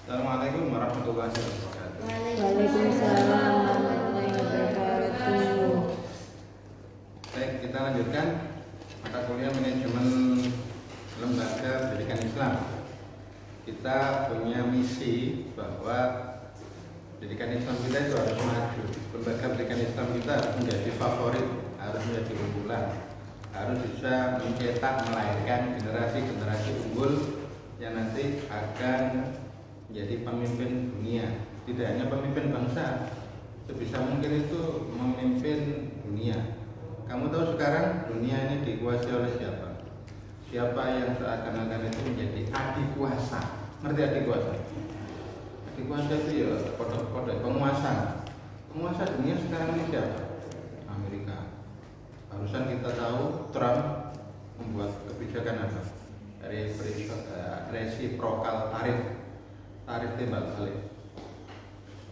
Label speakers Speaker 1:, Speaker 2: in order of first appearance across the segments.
Speaker 1: Assalamualaikum warahmatullahi wabarakatuh.
Speaker 2: Waalaikumsalam warahmatullahi wabarakatuh.
Speaker 1: Baik, kita lanjutkan mata kuliah manajemen lembaga pendidikan Islam. Kita punya misi bahwa pendidikan Islam kita itu harus maju. Lembaga pendidikan Islam kita harus menjadi favorit, harus menjadi unggulan, harus bisa mencetak, melahirkan generasi-generasi unggul yang nanti akan menjadi pemimpin dunia. Tidak hanya pemimpin bangsa, sebisa mungkin itu memimpin dunia. Kamu tahu sekarang dunia ini dikuasai oleh siapa? Siapa yang seakan-akan itu menjadi adik kuasa? Ngerti adik kuasa? Adik kuasa itu ya kodok-kodok penguasa. Penguasa dunia sekarang ini siapa? Amerika. Barusan kita tahu Trump membuat kebijakan apa? Resiprokal tarif timbal balik.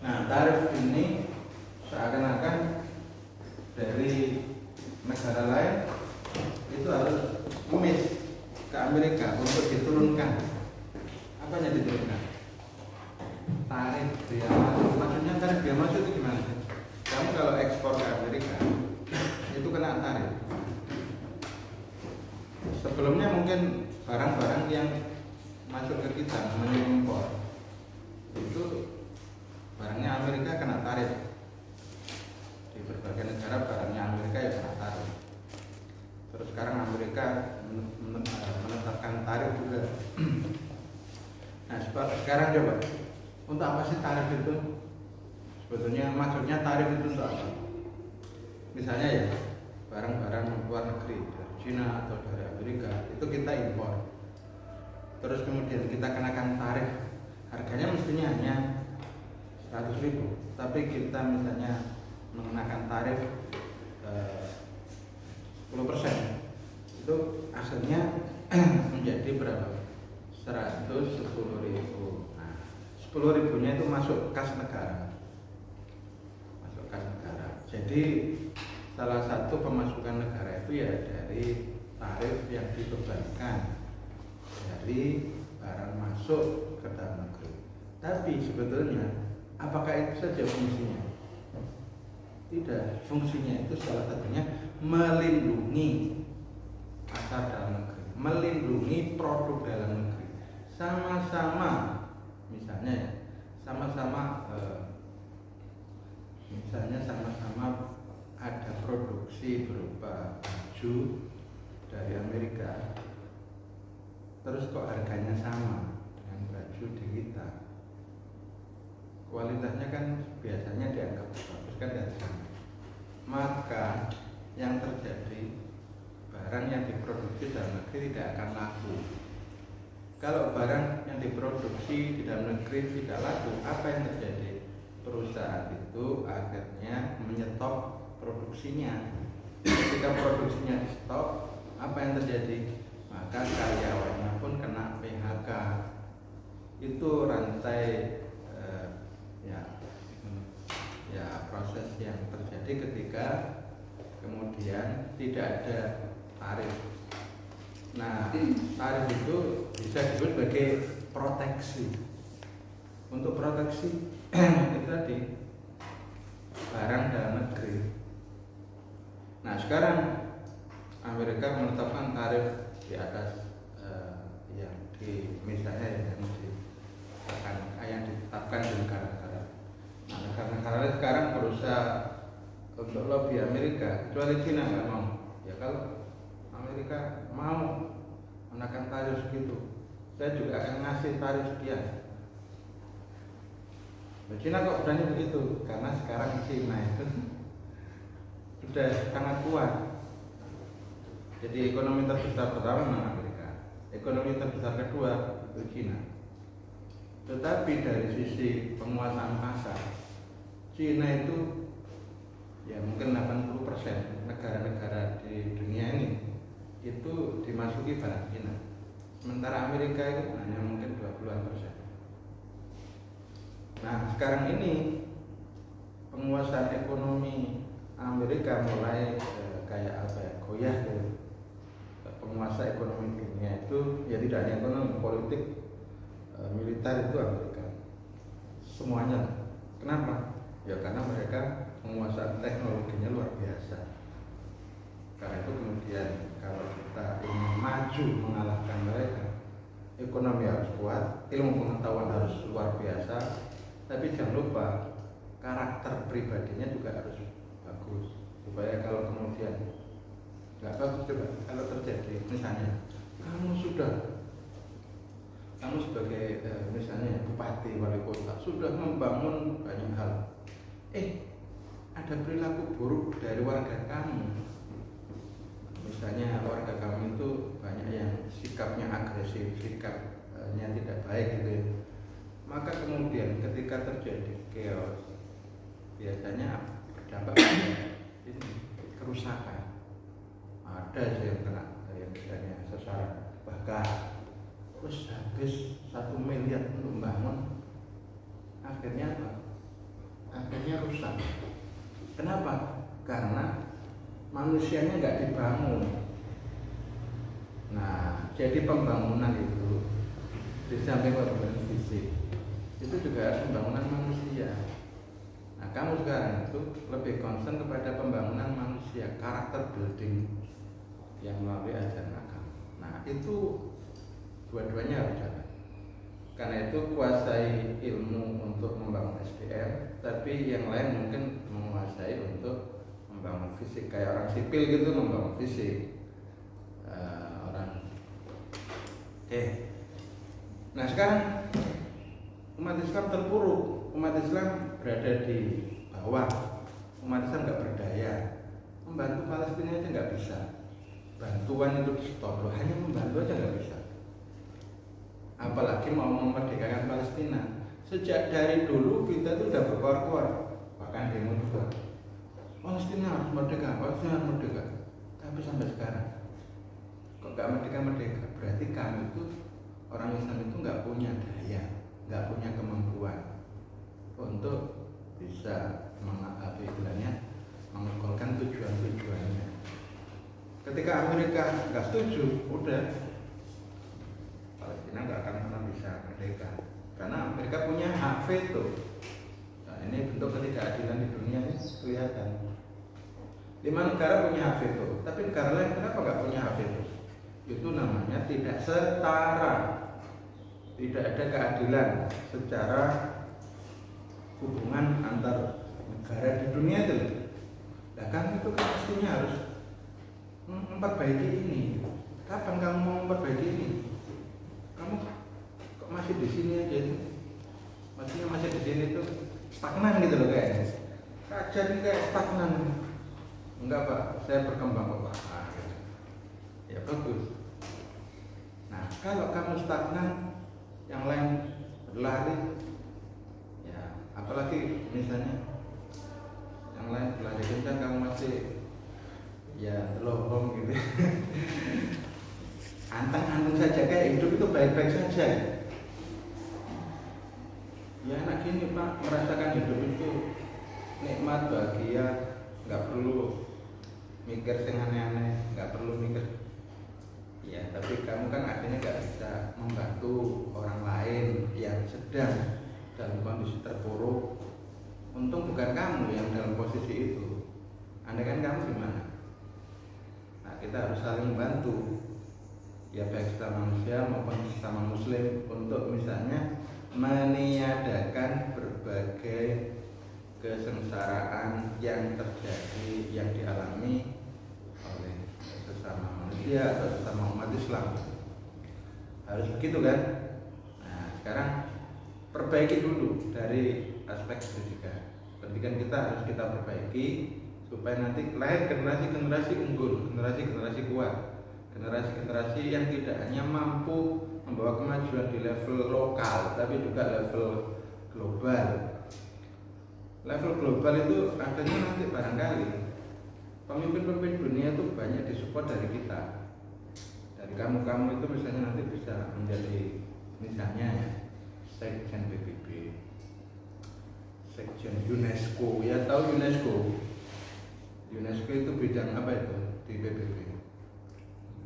Speaker 1: Nah, tarif ini seakan-akan dari negara lain itu harus ngemis ke Amerika untuk diturunkan. Apanya diturunkan? Tarif biaya masuk. Maksudnya tarif biaya masuk itu gimana? Kamu kalau ekspor ke Amerika itu kena tarif. Sebelumnya mungkin barang-barang yang masuk ke kita namanya impor itu barangnya Amerika kena tarif. Di berbagai negara barangnya Amerika ya kena tarif. Terus sekarang Amerika menetapkan tarif juga. Nah sekarang coba, untuk apa sih tarif itu? Sebetulnya maksudnya tarif itu untuk apa? Misalnya ya barang-barang luar negeri dari Cina atau dari Amerika itu kita impor. Terus kemudian kita kenakan tarif, harganya mestinya hanya 100.000, tapi kita misalnya mengenakan tarif 10%, itu hasilnya menjadi berapa? 110.000. Nah, 10.000-nya itu masuk kas negara. Masuk kas negara. Jadi salah satu pemasukan negara itu ya dari tarif yang dibebankan dari barang masuk ke dalam negeri. Tapi sebetulnya apakah itu saja fungsinya? Tidak, fungsinya itu salah satunya melindungi pasar dalam negeri, melindungi produk dalam negeri. Sama-sama, misalnya sama-sama ada produksi berupa baju dari Amerika. Terus kok harganya sama dengan baju di kita? Kualitasnya kan biasanya dianggap bagus kan dari sana. Maka yang terjadi, barang yang diproduksi dalam negeri tidak akan laku. Kalau barang yang diproduksi di dalam negeri tidak laku, apa yang terjadi? Perusahaan itu akhirnya menyetop produksinya. Ketika produksinya di stop, apa yang terjadi? Maka karyawannya pun kena PHK. Itu rantai proses yang terjadi ketika kemudian tidak ada tarif. Nah, tarif itu bisa disebut sebagai proteksi. Untuk proteksi itu tadi barang dalam negeri. Nah, sekarang Amerika menetapkan tarif di atas yang di misalnya yang ditetapkan di negara-negara. Nah, negara-negara sekarang berusaha untuk lobby Amerika, kecuali Cina nggak mau. Ya kalau Amerika mau menekan tarif segitu, saya juga akan ngasih tarif sekian. Nah, Cina kok berani begitu? Karena sekarang Cina itu sudah sangat kuat. Jadi ekonomi terbesar pertama memang Amerika, ekonomi terbesar kedua itu Cina. Tetapi dari sisi penguasaan pasar, Cina itu ya mungkin 80% negara-negara di dunia ini itu dimasuki barang Cina. Sementara Amerika itu hanya mungkin 20%. Nah sekarang ini penguasaan ekonomi Amerika mulai kayak apa ya, goyah gitu. Penguasa ekonomi dunia itu ya tidak hanya ekonomi, politik, militer itu Amerika. semuanya. Kenapa? Ya karena mereka menguasai teknologinya luar biasa. Karena itu kemudian kalau kita ingin maju mengalahkan mereka, ekonomi harus kuat, ilmu pengetahuan harus luar biasa, tapi jangan lupa karakter pribadinya juga harus bagus. Supaya kalau kemudian nggak bagus, coba kalau terjadi misalnya kamu sebagai misalnya bupati, wali kota sudah membangun banyak hal, ada perilaku buruk dari warga kamu. Misalnya warga kamu itu banyak yang sikapnya agresif, sikapnya tidak baik gitu ya. Maka kemudian ketika terjadi chaos, biasanya berdampak pada ini kerusakan. Ada aja yang kena, yang misalnya sasaran, bahkan terus habis 1 miliar untuk membangun, akhirnya apa? Akhirnya rusak. Kenapa? Karena manusianya nggak dibangun. Nah, jadi pembangunan itu di samping pembangunan fisik, itu juga harus pembangunan manusia. Nah, kamu sekarang itu lebih concern kepada pembangunan manusia, karakter building yang melalui ajaran agama. Nah, itu dua-duanya harus jalan. Karena itu kuasai ilmu untuk membangun SDM, tapi yang lain mungkin menguasai untuk membangun fisik. Kayak orang sipil gitu membangun fisik. Nah sekarang umat Islam terpuruk, umat Islam berada di bawah, umat Islam nggak berdaya, membantu Palestina aja nggak bisa. Bantuan itu di stop, loh, hanya membantu aja nggak bisa. Apalagi mau memerdekakan Palestina. Sejak dari dulu kita tuh udah berkoar-koar, bahkan demo juga. Palestina harus merdeka, Palestina harus merdeka. Tapi sampai sekarang kok nggak merdeka? Berarti kami itu orang Islam itu nggak punya daya, nggak punya kemampuan untuk bisa menggolkan tujuan-tujuannya. Ketika Amerika nggak setuju, udah Palestina nggak akan pernah bisa merdeka, karena Amerika punya hak veto. Nah, ini bentuk ketidakadilan di dunia ini kelihatan. 5 negara punya hak veto, tapi negara lain kenapa nggak punya hak veto? Itu namanya tidak setara, tidak ada keadilan secara hubungan antar negara di dunia itu. Nah kan itu kan pastinya harus memperbaiki ini. Kapan kamu mau memperbaiki ini? Kamu kok masih di sini aja itu? Maksudnya masih di sini itu stagnan gitu loh kayaknya. Kajian kayak stagnan. Enggak Pak, saya berkembang kok Pak. Nah, gitu. Ya bagus. Nah kalau kamu stagnan, yang lain berlari, ya apalagi misalnya yang lain berlari kencang, kamu masih ya lohong gitu. Anteng-anteng saja, kayak hidup itu baik-baik saja. Ya enak gini Pak, merasakan hidup itu nikmat, bahagia, nggak perlu mikir yang aneh-aneh, nggak perlu mikir. Ya tapi kamu kan akhirnya nggak bisa membantu orang lain yang sedang dalam kondisi terpuruk. Untung bukan kamu yang dalam posisi itu. Andai kan kamu gimana? Nah kita harus saling membantu, ya baik sesama manusia maupun sesama muslim, untuk misalnya meniadakan berbagai kesengsaraan yang terjadi, yang dialami oleh sesama manusia atau sesama umat Islam. Harus begitu kan? Nah sekarang perbaiki dulu dari aspek pendidikan. Pendidikan kita harus kita perbaiki supaya nanti lahir generasi-generasi unggul, generasi-generasi kuat, generasi-generasi yang tidak hanya mampu membawa kemajuan di level lokal, tapi juga level global. Level global itu akhirnya nanti barangkali pemimpin-pemimpin dunia itu banyak disupport dari kita, dari kamu-kamu itu misalnya nanti bisa menjadi misalnya ya sekjen PBB, sekjen UNESCO. Ya tahu UNESCO? UNESCO itu bidang apa itu di PBB?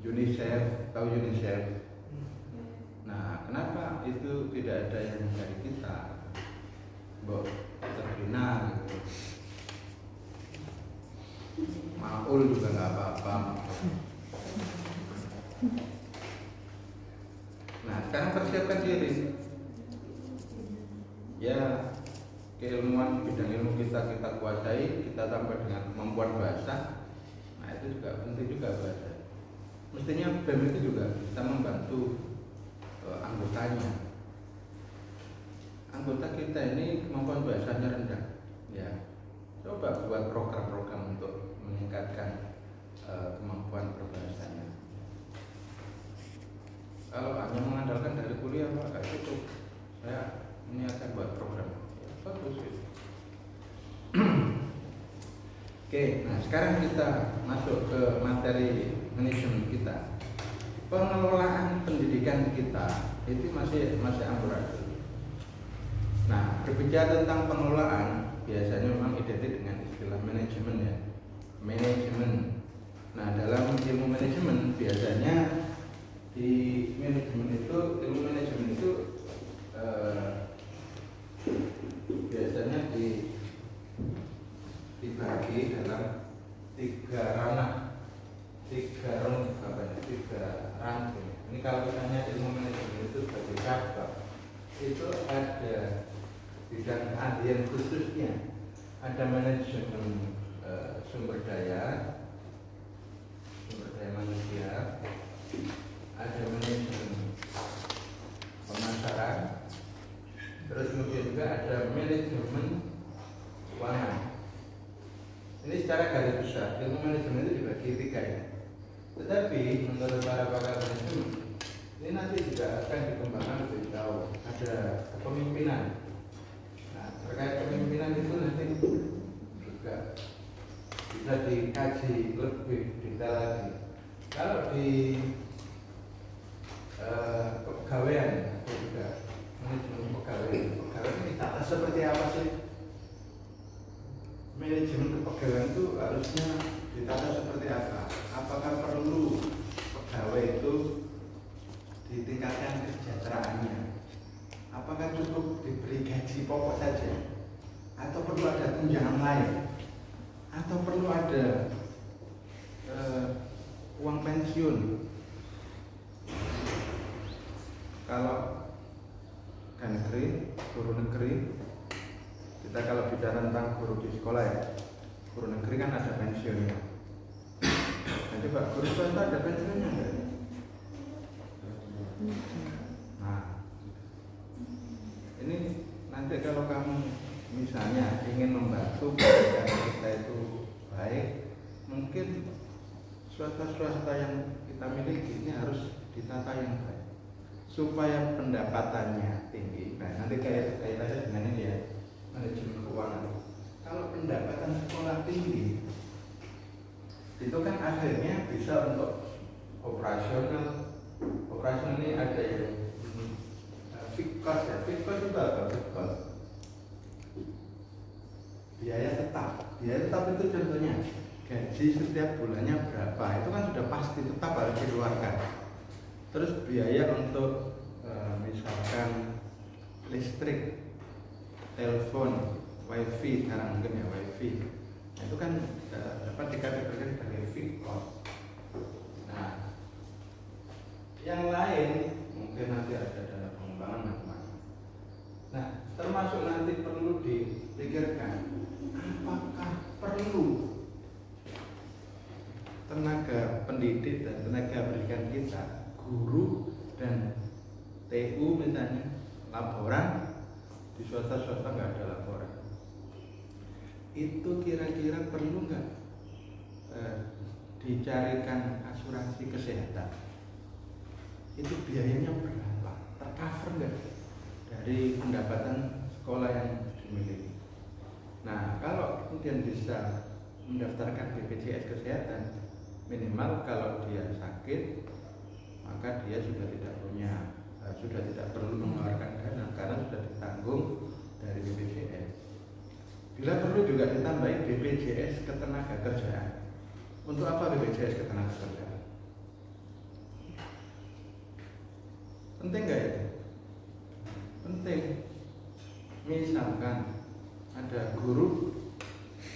Speaker 1: UNICEF, tahu UNICEF? Nah kenapa itu tidak ada yang dari kita? mbok terbina gitu. Maul juga nggak apa-apa. Nah, sekarang persiapkan diri. Ya, keilmuan bidang ilmu kita kuasai, kita tambah dengan kemampuan bahasa. Nah, itu juga penting juga bahasa. Mestinya BEM itu juga bisa membantu anggotanya. Anggota kita ini kemampuan bahasanya rendah. Ya, coba buat program-program untuk meningkatkan kemampuan berbahasanya. Kalau hanya mengandalkan dari kuliah maka cukup. Saya ini akan buat program. Ya, bagus itu. Oke, nah sekarang kita masuk ke materi manajemen kita. Pengelolaan pendidikan kita itu masih amburadul. Nah, berbicara tentang pengelolaan biasanya memang identik dengan istilah manajemen ya. Manajemen. Nah, dalam ilmu manajemen biasanya di ilmu manajemen itu biasanya dibagi dalam tiga rantai. Ini kalau misalnya ilmu manajemen itu sebagai cabang, itu ada bidang keahlian khususnya. Ada manajemen sumber daya manusia, ada manajemen pemasaran, terus kemudian juga ada manajemen keuangan. Ini secara garis besar ilmu manajemen itu dibagi tiga ya. Tetapi menurut para pakar manajemen ini nanti juga akan dikembangkan lebih jauh. Ada kepemimpinan. Nah, terkait kepemimpinan itu nanti juga bisa dikaji lebih detail lagi. Kalau di kepegawaian atau juga manajemen pegawai ini ditata seperti apa sih? Manajemen kepegawaian itu harusnya ditata seperti apa? Apakah perlu pegawai itu ditingkatkan kesejahteraannya? Apakah cukup diberi gaji pokok saja? Atau perlu ada tunjangan lain? Atau perlu ada uang pensiun? Kalau guru negeri, kita kalau bicara tentang guru di sekolah ya, guru negeri kan ada pensiunnya. Nanti Pak, guru swasta ada pensiunnya enggak? Nah, ini nanti kalau kamu misalnya ingin membantu pendidikan kita itu baik, mungkin swasta yang kita miliki ini harus ditata yang baik supaya pendapatannya tinggi. Nah, nanti kaitannya dengan ini ya, manajemen keuangan. Kalau pendapatan sekolah tinggi, itu kan akhirnya bisa untuk operasional ini ada yang fixed cost ya. Fixed cost itu apa? Fixed cost biaya tetap itu contohnya gaji setiap bulannya berapa, itu kan sudah pasti tetap harus dikeluarkan. Terus biaya untuk misalkan listrik, telepon, wifi, sekarang mungkin ya wifi, nah, itu kan dapat dikategorikan sebagai fixed cost. Nah, yang lain mungkin nanti ada dana pengembangan macam-macam. Nah, termasuk nanti perlu dipikirkan apakah perlu tenaga pendidik dan tenaga pendidikan kita, guru dan TU misalnya, laporan di swasta nggak ada laporan. Itu kira-kira perlu nggak dicarikan asuransi kesehatan? Itu biayanya berapa? Tercover nggak dari pendapatan sekolah yang dimiliki? Nah, kalau kemudian bisa mendaftarkan BPJS kesehatan, minimal kalau dia sakit maka dia sudah tidak perlu mengeluarkan dana karena sudah ditanggung dari BPJS. Bila perlu juga ditambahi BPJS ketenagakerjaan. Untuk apa BPJS ketenagakerjaan? Penting nggak itu? Penting. Misalkan ada guru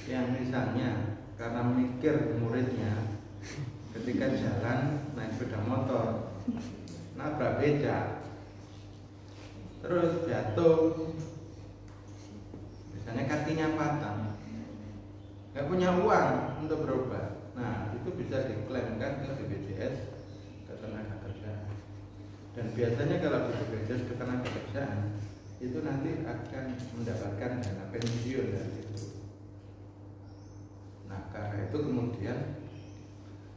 Speaker 1: yang misalnya karena mikir muridnya ketika jalan naik sepeda motor nabrak becak terus jatuh, misalnya kakinya patah, nggak punya uang untuk berobat, nah itu bisa diklaimkan ke BPJS Ketenagakerjaan. Dan biasanya kalau BPJS Ketenagakerjaan itu nanti akan mendapatkan dana pensiun dari itu. Nah karena itu kemudian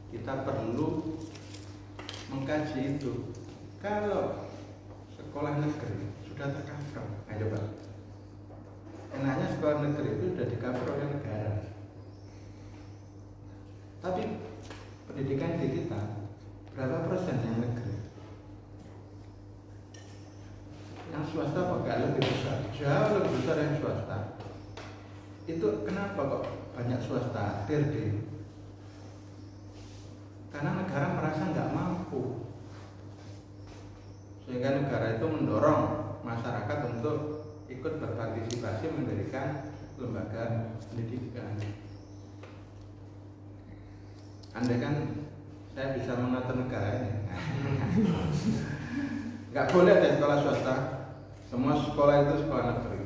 Speaker 1: kita perlu mengkaji itu. Kalau sekolah negeri sudah tercover, nah coba. Enaknya sekolah negeri itu sudah di-cover oleh negara. Tapi pendidikan di kita berapa persen yang negeri? Yang swasta agak lebih besar, jauh lebih besar yang swasta. Itu kenapa kok banyak swasta TRD? Karena negara merasa nggak mampu, sehingga negara itu mendorong masyarakat untuk ikut berpartisipasi mendirikan lembaga pendidikan. Andai kan saya bisa mengatur negara ini, nggak boleh ada sekolah swasta, semua sekolah itu sekolah negeri.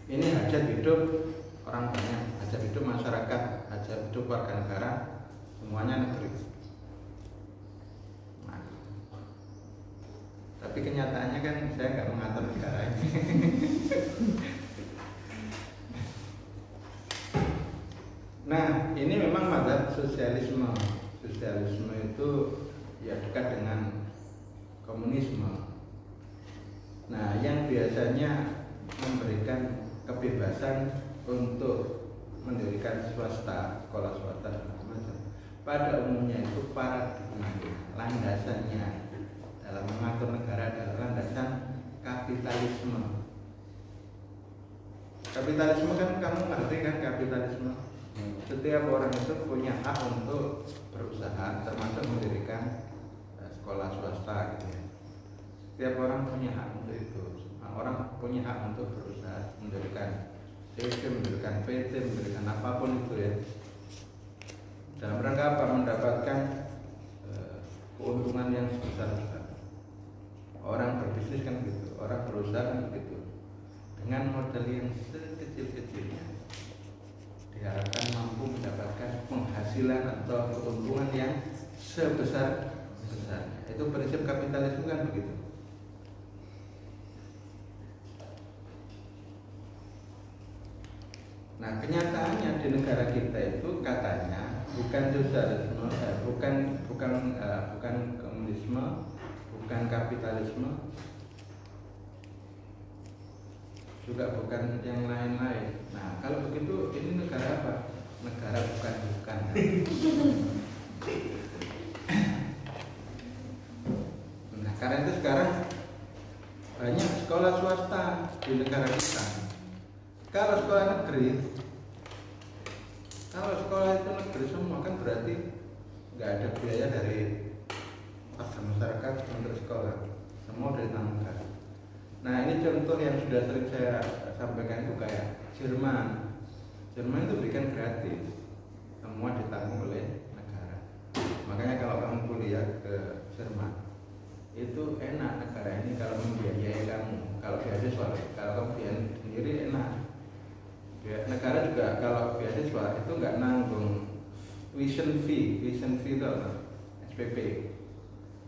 Speaker 1: Ini hajat hidup orang banyak, hajat hidup masyarakat, hajat hidup warga negara, semuanya negeri. Nah, tapi kenyataannya kan saya nggak mengatur negara ini. Nah, ini memang mazhab sosialisme. Sosialisme itu ya dekat dengan komunisme. Nah, yang biasanya memberikan kebebasan untuk mendirikan swasta, sekolah swasta dan macam-macam. Pada umumnya itu paradigmanya, landasannya dalam mengatur negara adalah landasan kapitalisme. Kapitalisme kan kamu ngerti kan kapitalisme? Setiap orang itu punya hak untuk berusaha, termasuk mendirikan sekolah swasta gitu ya. Setiap orang punya hak untuk itu. Orang punya hak untuk berusaha mendirikan CV, mendirikan PT, mendirikan apapun itu ya. Dalam rangka apa? Mendapatkan keuntungan yang sebesar-besar. Orang berbisnis kan gitu, orang berusaha kan begitu. Dengan modal yang sekecil-kecilnya diharapkan mampu mendapatkan penghasilan atau keuntungan yang sebesar-besarnya. Itu prinsip kapitalisme kan begitu. Nah, kenyataannya di negara kita itu katanya bukan sosialisme, bukan komunisme, bukan kapitalisme, juga bukan yang lain-lain. Nah, kalau begitu ini negara apa? Negara bukan-bukan. Nah, karena itu sekarang banyak sekolah swasta di negara kita. Kalau sekolah negeri, kalau sekolah itu negeri semua kan berarti nggak ada biaya dari masyarakat untuk sekolah, semua dari negara. Nah, ini contoh yang sudah sering saya sampaikan itu kayak Jerman. Jerman itu berikan gratis, semua ditanggung oleh negara. Makanya kalau kamu kuliah ke Jerman, itu enak negara ini kalau membiayai kamu. Kalau beasiswa, kalau kamu biaya sendiri enak. Negara juga kalau beasiswa itu nggak nanggung tuition fee itu apa? SPP,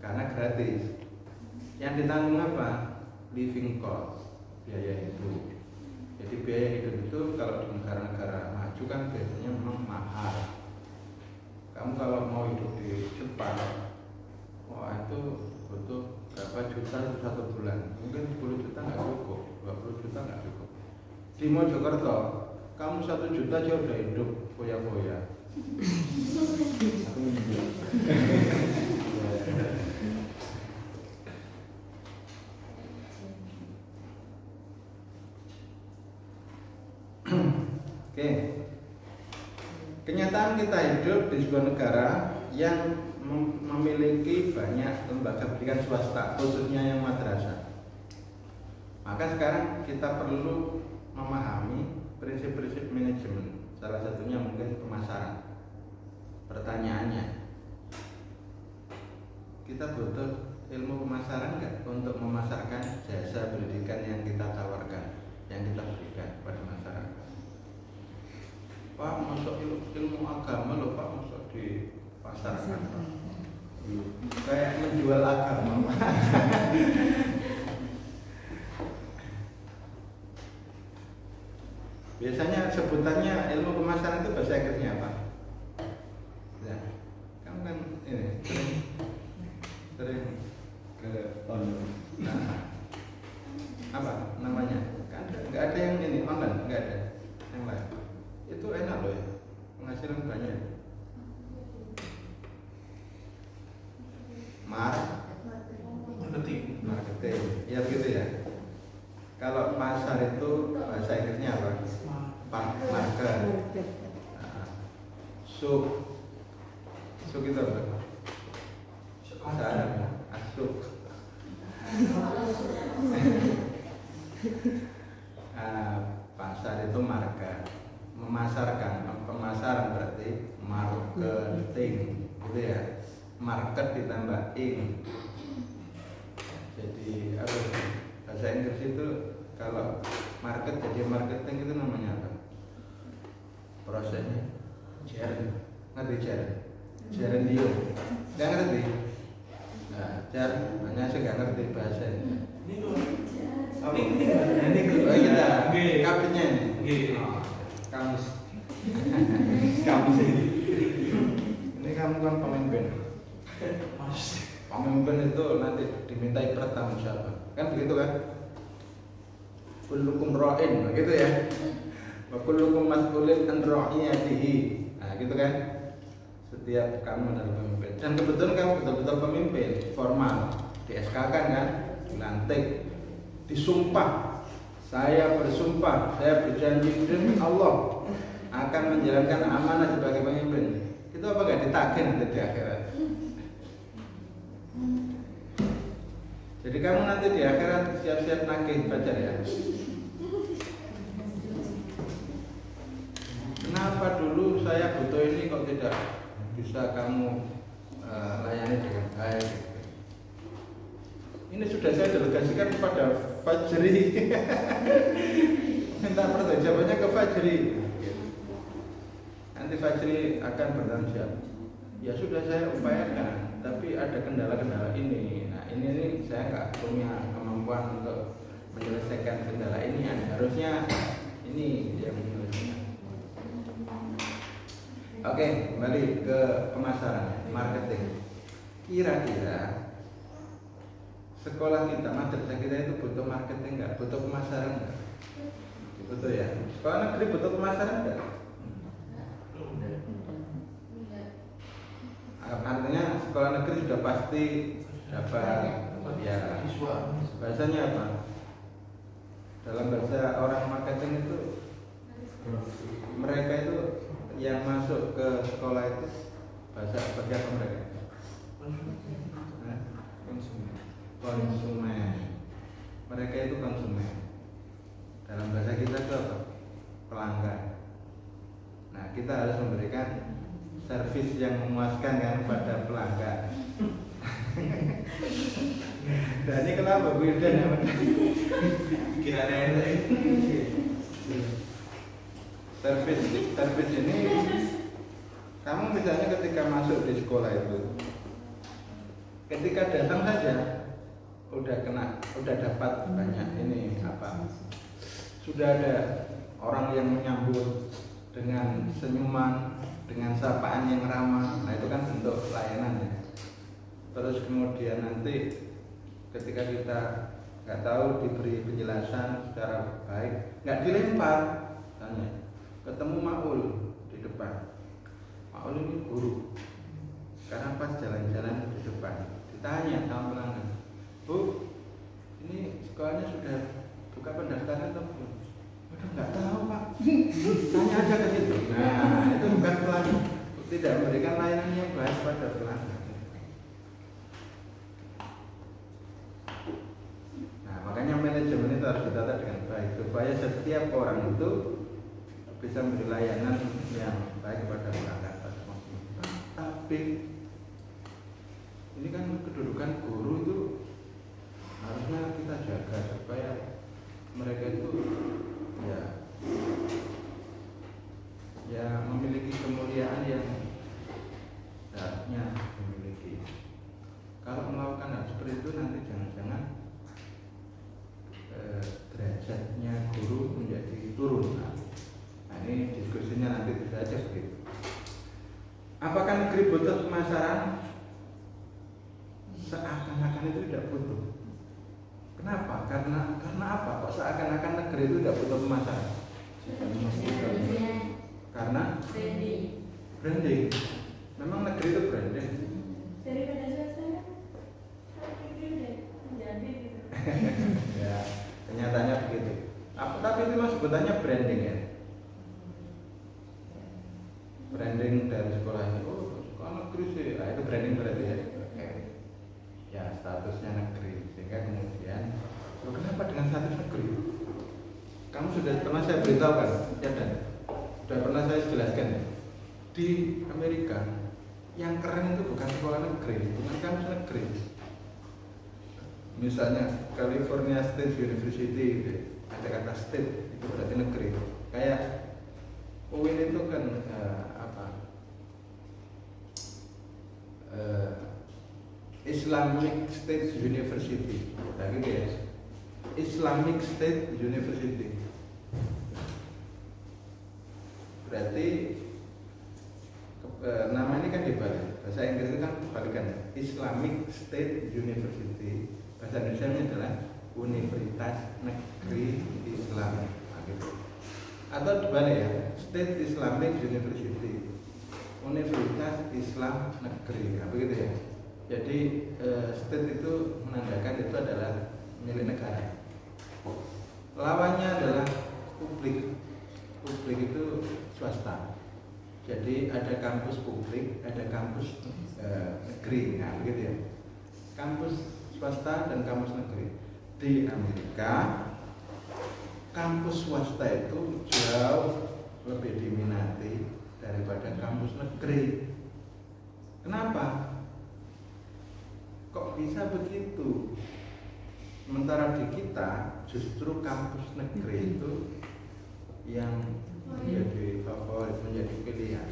Speaker 1: karena gratis. Yang ditanggung apa? Living cost, biaya hidup. Jadi biaya hidup itu kalau di negara-negara maju kan biasanya memang mahal. Kamu kalau mau hidup di Jepang, wah itu butuh berapa juta satu bulan? Mungkin 10 juta nggak cukup, 20 juta nggak cukup. Di Mojokerto, kamu 1 juta aja udah hidup foya-foya. Oke. Kenyataan kita hidup di sebuah negara yang memiliki banyak lembaga pendidikan swasta, khususnya yang madrasah. Maka sekarang kita perlu memahami prinsip-prinsip manajemen. Salah satunya mungkin pemasaran. Pertanyaannya, kita butuh ilmu pemasaran nggak untuk memasarkan jasa pendidikan yang kita tawarkan, yang kita berikan pada masyarakat? Pak, masuk ilmu agama loh Pak, masuk di pasarkan Pak. Kayak menjual agama. Biasanya sebutannya ilmu pemasaran itu bahasa Inggrisnya apa? Ya, kamu kan ini sering ke online. Nah, apa namanya? Kan nggak ada yang ini online, nggak ada yang lain. Itu enak loh ya, penghasilan banyak. Marketing, ya begitu ya. Kalau pasar itu bahasa Inggrisnya apa? Market. Nah, suk itu apa? Asuk. Pasar itu market. Memasarkan, pemasaran berarti marketing, gitu ya. Market ditambah ing. Jadi apa? Bahasa Inggris itu kalau market jadi marketing itu namanya apa? Prosesnya ngerti Gerendio nggak ngerti? Nah, hanya saya nggak ngerti bahasa ini. Ini kita kapitnya ini. Kamus ini kamu kan pemimpin. Pemimpin itu nanti dimintai pertanggungjawaban, kan begitu kan? Kullukum ra'in, gitu ya. Wa kullukum mas'ulun an ra'iyatihi. Nah, gitu kan? Setiap kamu adalah pemimpin. Dan kebetulan kamu betul-betul pemimpin, formal, di SK-kan kan, dilantik, disumpah. Saya bersumpah, saya berjanji demi Allah akan menjalankan amanah sebagai pemimpin. Itu apa enggak ditagih nanti di akhirat? Jadi kamu nanti di akhirat siap-siap nagih pacar ya. Kenapa dulu saya butuh ini kok tidak bisa kamu layani dengan baik? Ini sudah saya delegasikan kepada Fajri. Minta pertanggungjawabannya ke Fajri. Nanti Fajri akan bertanggung jawab. Ya sudah saya upayakan, tapi ada kendala-kendala ini. Nah ini saya nggak punya kemampuan untuk menyelesaikan kendala ini. Harusnya ini yang menyelesaikan. Oke, kembali ke pemasaran, marketing. Kira-kira sekolah kita, madrasah kita itu butuh marketing nggak? Butuh pemasaran nggak? Butuh ya. Sekolah negeri butuh pemasaran nggak? Artinya sekolah negeri sudah pasti dapat ya. Bahasanya apa? Dalam bahasa orang marketing itu mereka itu yang masuk ke sekolah itu bahasa seperti apa mereka? Konsumen. Mereka itu konsumen. Dalam bahasa kita itu apa? Pelanggan. Nah, kita harus memberikan servis yang memuaskan kan pada pelanggan. Dan ini kenapa Bu Ida namanya? Kira-kira servis ini kamu misalnya ketika masuk di sekolah itu, ketika datang saja udah dapat banyak ini apa, sudah ada orang yang menyambut dengan senyuman, dengan sapaan yang ramah. Nah itu kan bentuk layanan ya. Terus kemudian nanti ketika kita nggak tahu diberi penjelasan secara baik, nggak dilempar, tanya ketemu Maul di depan. Maul ini guru. Sekarang pas jalan-jalan di depan, ditanya sama pelanggan, Bu, ini sekolahnya sudah buka pendaftaran atau belum? Udah nggak tahu Pak. Tanya aja ke situ. Nah itu bukan pelanggan, tidak memberikan layanan yang baik pada pelanggan. Nah makanya manajemen manajemen itu harus ditata dengan baik supaya setiap orang itu bisa memberi layanan yang baik kepada pelanggan. Tapi ini kan kedudukan guru itu harusnya kita jaga supaya mereka itu ya memiliki kemuliaan yang harusnya dimiliki. Kalau melakukan hal seperti itu nanti jangan-jangan derajatnya guru menjadi turun. Nah ini diskusinya nanti bisa aja begitu. Apakah negeri butuh pemasaran? Seakan-akan itu tidak butuh. Kenapa? Karena apa? Kok seakan-akan negeri itu tidak butuh pemasaran? Karena branding. Memang negeri itu branding.
Speaker 3: Daripada swasta, negeri udah menjadi gitu.
Speaker 1: Ya, kenyataannya begitu. Tapi itu mas sebutannya branding ya. Branding dari sekolah ini. Oh, sekolah negeri sih. Nah, itu branding berarti ya. Oke. Ya, statusnya negeri. Sehingga kemudian, kenapa dengan status negeri? Kamu sudah pernah saya beritahu kan? Ya dan sudah pernah saya jelaskan ya. Di Amerika yang keren itu bukan sekolah negeri, bukan kampus negeri. Misalnya California State University, ada kata state itu berarti negeri. Kayak UIN itu kan Islamic State University, nah gitu ya. Islamic State University. Berarti nama ini kan dibalik. Bahasa Inggris itu kan kebalikan. Islamic State University. Bahasa Indonesia ini adalah Universitas Negeri Islam. Nah, gitu. Atau dibalik ya, State Islamic University. Universitas Islam Negeri. Nah, begitu ya. Jadi state itu menandakan itu adalah milik negara. Lawannya adalah publik. Publik itu swasta. Jadi ada kampus publik, ada kampus negeri. Nah, begitu ya. Kampus swasta dan kampus negeri. Di Amerika, kampus swasta itu jauh lebih diminati daripada kampus negeri. Kenapa? Kok bisa begitu? Sementara di kita justru kampus negeri itu yang menjadi favorit, menjadi pilihan.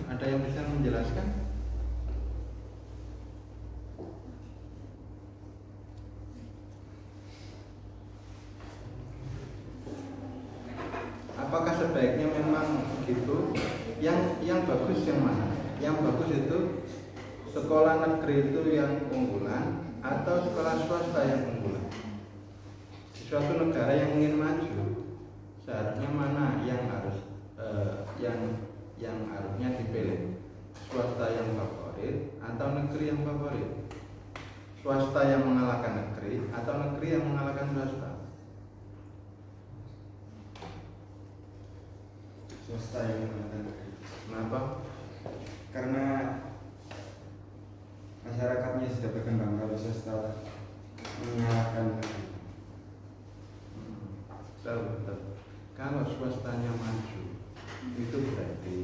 Speaker 1: Ada yang bisa menjelaskan? Apakah sebaiknya memang begitu? Yang bagus yang mana? Yang bagus itu sekolah negeri itu yang unggulan atau sekolah swasta yang unggulan? Di suatu negara yang ingin maju, seharusnya mana yang harus yang harusnya dipilih? Swasta yang favorit atau negeri yang favorit? Swasta yang mengalahkan negeri atau negeri yang mengalahkan swasta?
Speaker 4: Swasta yang mengalahkan negeri.
Speaker 1: Kenapa?
Speaker 4: Karena masyarakatnya sudah berkembang. Kalau swasta mengalahkan negeri.
Speaker 1: Betul. Kalau swastanya maju, itu berarti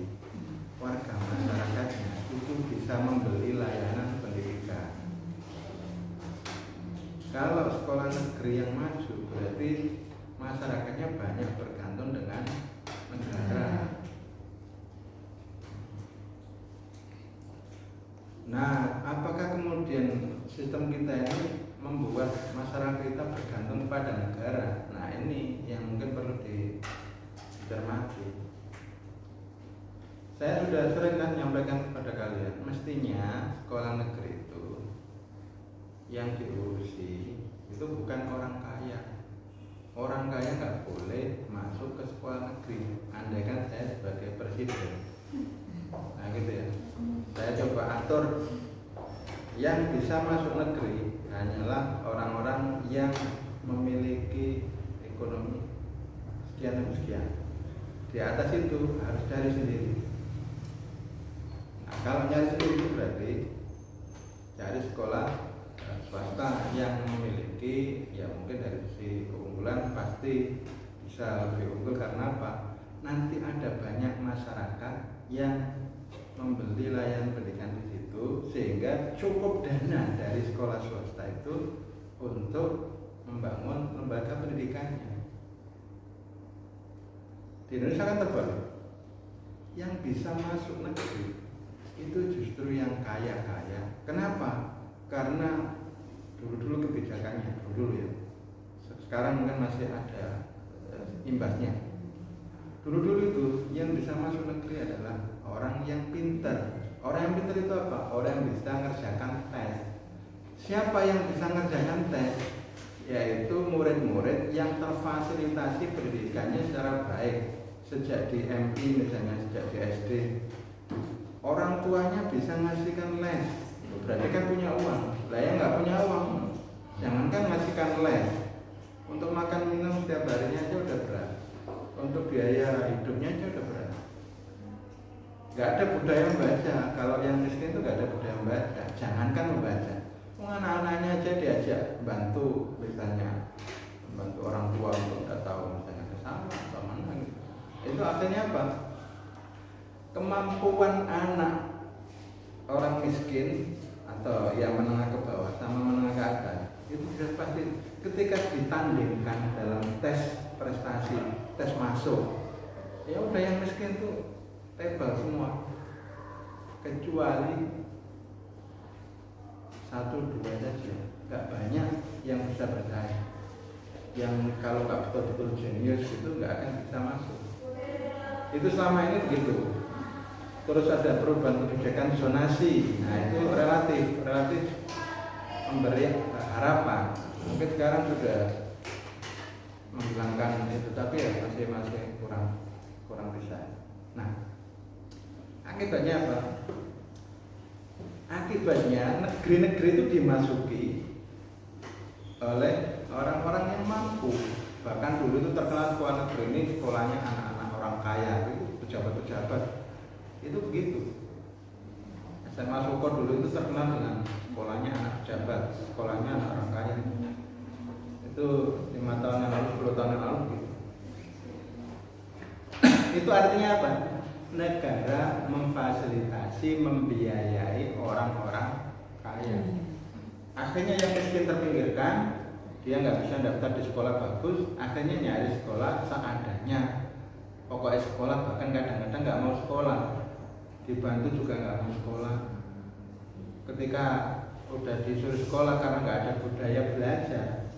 Speaker 1: warga masyarakatnya itu bisa membeli layanan pendidikan. Kalau sekolah negeri yang maju, berarti masyarakatnya banyak bergantung dengan negara. Nah, apakah kemudian sistem kita ini membuat masyarakat kita bergantung pada negara? Nah, ini yang mungkin perlu dicermati. Saya sudah sering kan menyampaikan kepada kalian, mestinya sekolah negeri itu yang diurusi itu bukan orang kaya. Orang kaya nggak boleh masuk ke sekolah negeri. Andaikan saya sebagai presiden, nah gitu ya, saya coba atur yang bisa masuk negeri hanyalah orang-orang yang memiliki ekonomi sekian dan sekian. Di atas itu harus cari sendiri. Nah, kalau nyari sendiri itu berarti cari sekolah swasta yang memiliki memiliki, ya mungkin dari sisi keunggulan pasti bisa lebih unggul. Karena apa? Nanti ada banyak masyarakat yang membeli layanan pendidikan di situ, sehingga cukup dana dari sekolah swasta itu untuk membangun lembaga pendidikannya. Di Indonesia kan terbalik, yang bisa masuk negeri itu justru yang kaya-kaya. Kenapa? Karena dulu kebijakannya, dulu ya. Sekarang mungkin masih ada imbasnya. Dulu itu yang bisa masuk negeri adalah orang yang pintar. Orang yang pintar itu apa? Orang yang bisa ngerjakan tes. Siapa yang bisa ngerjakan tes? Yaitu murid-murid yang terfasilitasi pendidikannya secara baik sejak di MI, misalnya sejak di SD. Orang tuanya bisa ngasihkan les, berarti kan punya uang. Lah yang nggak punya uang, jangankan ngasihkan les, untuk makan minum setiap harinya aja udah berat, untuk biaya hidupnya aja udah berat. Nggak ada budaya membaca. Kalau yang miskin itu nggak ada budaya membaca, jangankan membaca. Anak-anaknya aja diajak bantu, misalnya bantu orang tua untuk nggak tahu misalnya ke sawah atau mana gitu. Itu akhirnya apa? Kemampuan anak orang miskin atau yang menengah ke bawah sama menengah ke atas itu sudah pasti ketika ditandingkan dalam tes prestasi, tes masuk, ya udah yang miskin tuh tebal semua, kecuali 1-2 saja, nggak banyak yang bisa bersaing. Yang kalau nggak betul-betul jenius itu nggak akan bisa masuk. Itu selama ini begitu. Terus ada perubahan kebijakan zonasi, nah itu relatif memberi harapan. Mungkin sekarang sudah menghilangkan itu, tapi ya masih kurang bisa. Nah, akibatnya apa? Akibatnya negeri-negeri itu dimasuki oleh orang-orang yang mampu. Bahkan dulu itu terkenal sekolah negeri ini sekolahnya anak-anak orang kaya, itu pejabat-pejabat. Itu begitu. SMA Soko dulu itu terkenal dengan sekolahnya anak pejabat, sekolahnya anak orang kaya. Itu 5 tahun yang lalu, 10 tahun yang lalu gitu. Itu artinya apa? Negara memfasilitasi, membiayai orang-orang kaya. Akhirnya yang miskin terpinggirkan, dia nggak bisa daftar di sekolah bagus, akhirnya nyari sekolah seadanya. Pokoknya sekolah, bahkan kadang-kadang nggak mau sekolah, dibantu juga nggak mau sekolah. Ketika udah disuruh sekolah karena nggak ada budaya belajar,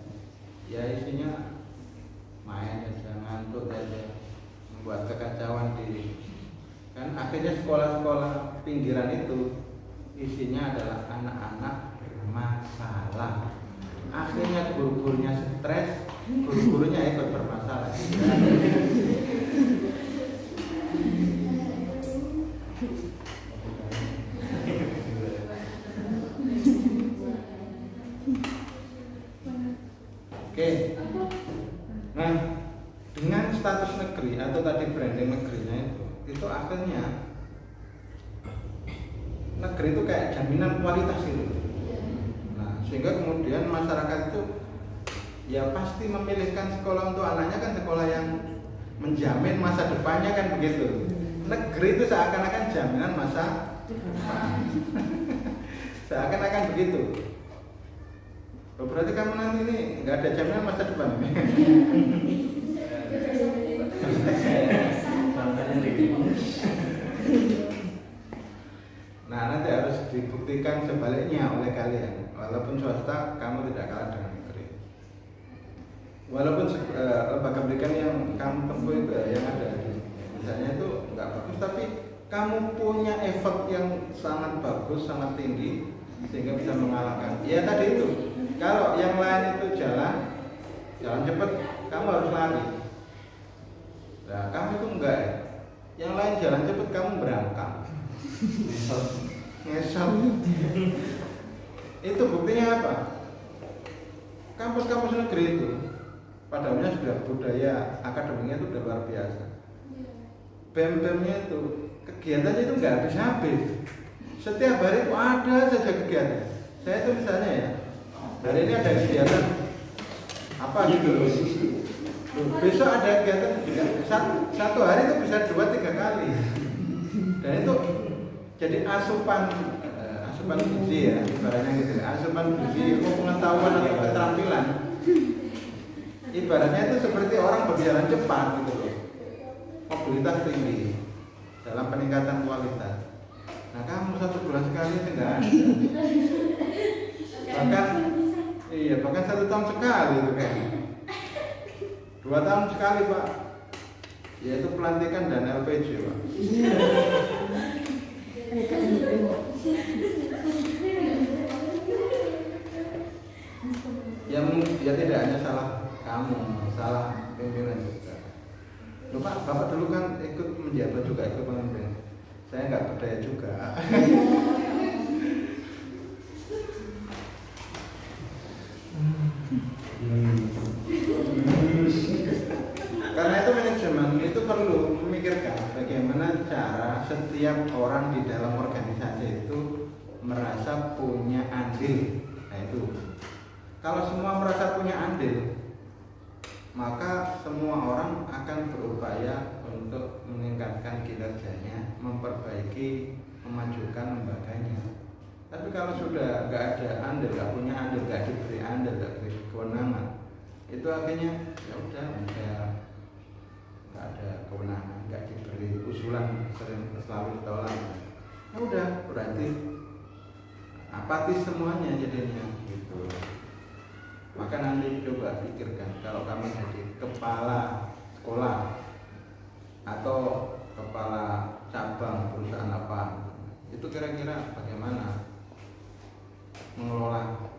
Speaker 1: ya isinya main aja, ngantuk aja, membuat kekacauan di. Kan akhirnya sekolah-sekolah pinggiran itu isinya adalah anak-anak bermasalah. Akhirnya guru-gurunya stres, guru-gurunya ikut bermasalah. Oke. Nah, dengan status negeri atau tadi branding negerinya itu akhirnya negeri itu kayak jaminan kualitas itu. Nah, sehingga kemudian masyarakat itu ya pasti memilihkan sekolah untuk anaknya kan sekolah yang menjamin masa depannya kan begitu. Negeri itu seakan-akan jaminan masa depan. Seakan-akan begitu. Oh, berarti kamu nanti ini nggak ada jaminan masa depan. Nah, nanti harus dibuktikan sebaliknya oleh kalian. Walaupun swasta, kamu tidak kalah dengan negeri. Walaupun lembaga pendidikan yang kamu tempuh itu yang ada misalnya itu nggak bagus, tapi kamu punya effort yang sangat bagus, sangat tinggi, sehingga bisa mengalahkan. Ya tadi itu, kalau yang lain itu jalan cepat, kamu harus lari. Nah, kamu itu enggak ya. Yang lain jalan cepat, kamu berangkat. Ngesot. Itu buktinya apa? Kampus-kampus negeri itu pada umumnya sudah budaya akademiknya itu sudah luar biasa. BEM-BEM-nya itu kegiatannya itu nggak habis-habis. Setiap hari itu ada saja kegiatan. Saya itu misalnya ya, hari ini ada kegiatan apa gitu loh. Besok ada kegiatan juga, satu hari itu bisa 2-3 kali, dan itu jadi asupan gizi ya, ibaratnya gitu, asupan gizi, pengetahuan atau keterampilan. Ibaratnya itu seperti orang berjalan cepat gitu loh, mobilitas tinggi dalam peningkatan kualitas. Nah kamu 1 bulan sekali enggak ada, bahkan 1 tahun sekali itu kayaknya. 2 tahun sekali Pak, yaitu pelantikan dan LPG Pak. Ya tidak hanya salah kamu, salah pimpinan juga. Loh Pak, Bapak dulu kan ikut menjabat juga, ikut pemimpin. Saya nggak berdaya juga. Karena itu manajemen itu perlu memikirkan bagaimana cara setiap orang di dalam organisasi itu merasa punya andil. Nah itu, kalau semua merasa punya andil, maka semua orang akan berupaya untuk meningkatkan kinerjanya, memperbaiki, memajukan lembaganya. Tapi kalau sudah nggak ada andil, nggak punya andil, nggak diberi andil, nggak diberi kewenangan, itu akhirnya ya udah nggak ada kewenangan, nggak diberi usulan, selalu ditolak. Ya udah berarti apatis semuanya jadinya gitu. Maka nanti coba pikirkan, kalau kamu jadi kepala sekolah atau kepala cabang perusahaan apa, itu kira-kira bagaimana mengelola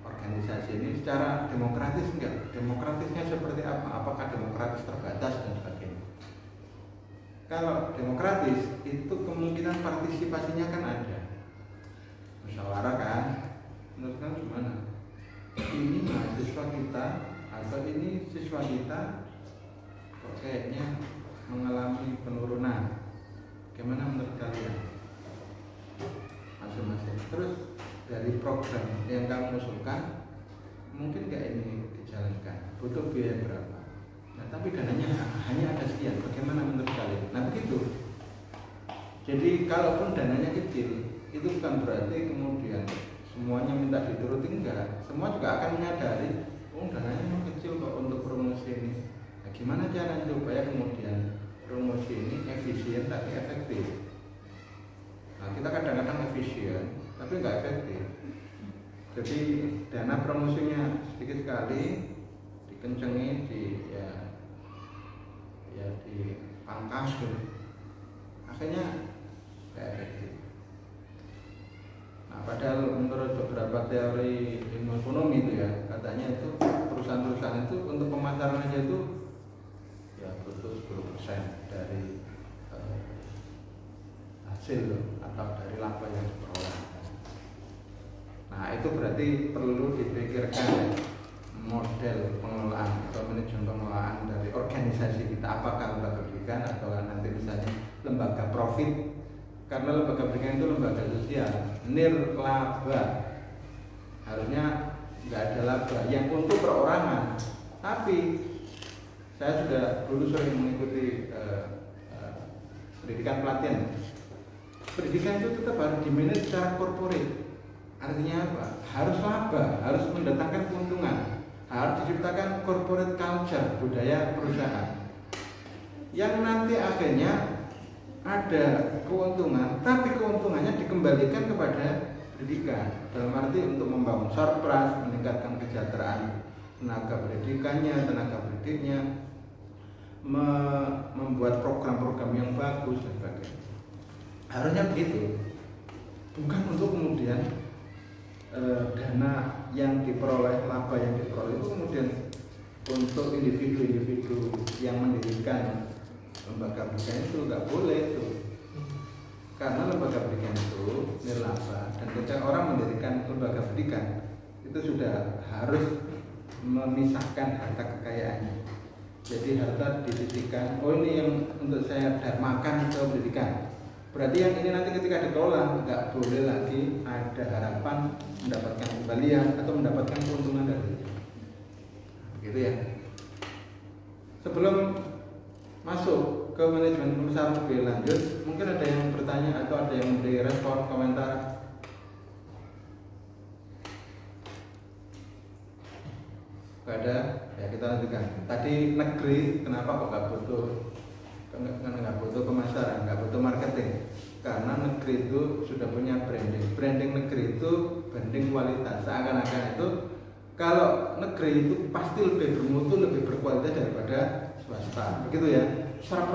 Speaker 1: organisasi ini secara demokratis enggak? Demokratisnya seperti apa? Apakah demokratis terbatas dan sebagainya? Kalau demokratis itu kemungkinan partisipasinya kan ada, musyawarah kan? Menurut kamu gimana? Ini mahasiswa kita atau ini siswa kita kok kayaknya mengalami penurunan. Gimana menurut kalian? Masing-masing. Terus dari program yang kamu usulkan, mungkin nggak ini dijalankan? Butuh biaya berapa? Nah, tapi dananya hanya ada sekian. Bagaimana menurut kalian? Nah begitu. Jadi kalaupun dananya kecil, itu bukan berarti kemudian semuanya minta dituruti, enggak. Semua juga akan menyadari, oh dananya memang kecil kok untuk promosi ini. Nah, gimana caranya supaya kemudian promosi ini efisien tapi efektif? Nah, kita kadang-kadang efisien tapi nggak efektif. Jadi dana promosinya sedikit sekali, dikencengi, dipangkas gitu. Akhirnya nggak efektif. Nah, padahal menurut beberapa teori ilmu ekonomi itu ya, katanya itu perusahaan-perusahaan itu untuk pemasaran aja itu ya butuh 10% dari hasil atau dari laba yang diperoleh. Nah itu berarti perlu dipikirkan model pengelolaan atau manajemen pengelolaan dari organisasi kita, apakah lembaga pendidikan atau nanti misalnya lembaga profit. Karena lembaga pendidikan itu lembaga sosial, nirlaba, harusnya nggak ada laba yang untuk perorangan. Tapi saya sudah dulu sering mengikuti pendidikan pelatihan. Pendidikan itu tetap harus dimanage secara korporat. Artinya apa? Harus laba, harus mendatangkan keuntungan, harus diciptakan corporate culture, budaya perusahaan, yang nanti akhirnya ada keuntungan, tapi keuntungannya dikembalikan kepada pendidikan dalam arti untuk membangun surplus, meningkatkan kesejahteraan tenaga pendidikannya, tenaga pendidiknya, membuat program-program yang bagus dan sebagainya. Harusnya begitu, bukan untuk kemudian dana yang diperoleh, laba yang diperoleh itu kemudian untuk individu-individu yang mendirikan lembaga pendidikan itu nggak boleh tuh, karena lembaga pendidikan itu nirlaba, dan ketika orang mendirikan lembaga pendidikan itu sudah harus memisahkan harta kekayaannya. Jadi harta disisihkan, oh ini yang untuk saya dharmakan ke pendidikan. Berarti yang ini nanti ketika dikelola nggak boleh lagi ada harapan mendapatkan kembalian atau mendapatkan keuntungan dari itu. begitu ya. Sebelum masuk ke manajemen perusahaan lebih lanjut, mungkin ada yang bertanya atau ada yang memberi respon komentar. Gak ada, ya kita lanjutkan. Tadi negeri, kenapa kok nggak butuh? Karena nggak butuh pemasaran, nggak butuh marketing. Karena negeri itu sudah punya branding. Branding negeri itu branding kualitas. Seakan-akan itu kalau negeri itu pasti lebih bermutu, lebih berkualitas daripada swasta. Begitu ya. Secara